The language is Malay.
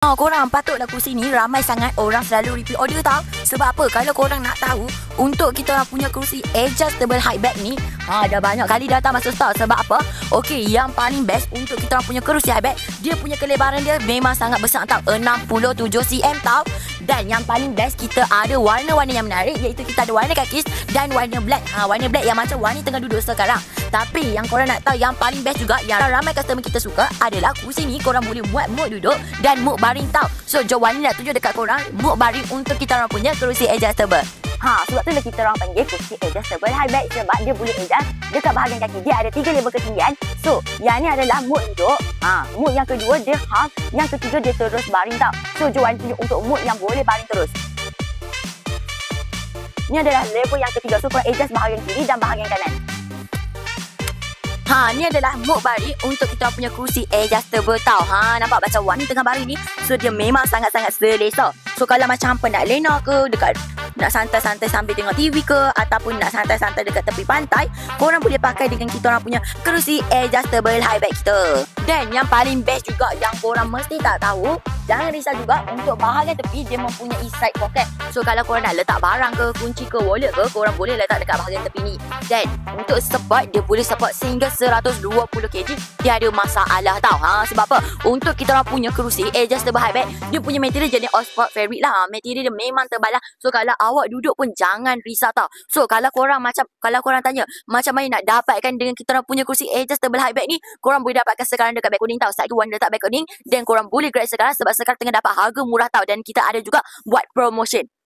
Korang patutlah kursi ni ramai sangat orang selalu repeat order tau. Sebab apa? Kalau korang nak tahu, untuk kita orang punya kursi adjustable high back ni, dah banyak kali datang masuk store. Sebab apa? Okey, yang paling best untuk kita orang punya kerusi high back, dia punya kelebaran dia memang sangat besar tau, 67 cm tau. Dan yang paling best, kita ada warna-warna yang menarik, iaitu kita ada warna kakis dan warna black. Warna black yang macam Wani tengah duduk sekarang. Tapi yang korang nak tahu yang paling best juga, yang ramai customer kita suka adalah kursi ni korang boleh buat mood duduk dan mood baring tau. So jom Wani nak tunjuk dekat korang mood baring untuk kita orang punya kerusi adjustable. Sebab tu lah kita orang panggil kursi adjustable high back, sebab dia boleh adjust dekat bahagian kaki. Dia ada 3 level ketinggian. So yang ni adalah mood duduk. Mood yang kedua dia half, yang ketiga dia terus baring tau. So jom Wani tunjuk untuk mood yang boleh baring terus. Ni adalah level yang ketiga. So korang adjust bahagian kiri dan bahagian kanan. Ni adalah mood baring untuk kita punya kursi adjustable tau. Nampak macam Wani tengah baring ni. So dia memang sangat-sangat selesa. So kalau macam penat lena ke, dekat nak santai-santai sambil tengok TV ke, ataupun nak santai-santai dekat tepi pantai, korang boleh pakai dengan kita orang punya kerusi adjustable high back kita. Dan yang paling best juga yang korang mesti tak tahu, jangan risau juga untuk bahagian tepi dia mempunyai side pocket. So kalau korang nak letak barang ke, kunci ke, wallet ke, korang boleh letak dekat bahagian tepi ni. Dan untuk support, dia boleh support sehingga 120 kg. Dia ada masalah tau. Sebab apa? Untuk kita orang punya kerusi adjustable high back, dia punya material jenis Oxford fabric lah. Material dia memang tebal lah. So kalau awak duduk pun jangan risau tau. So kalau korang tanya macam mana nak dapatkan dengan kita orang punya kursi adjustable high back ni, korang boleh dapatkan sekarang dekat beg kuning tau. Satu Wani letak beg kuning, dan korang boleh grab sekarang sebab sekarang tengah dapat harga murah tau. Dan kita ada juga buat promotion.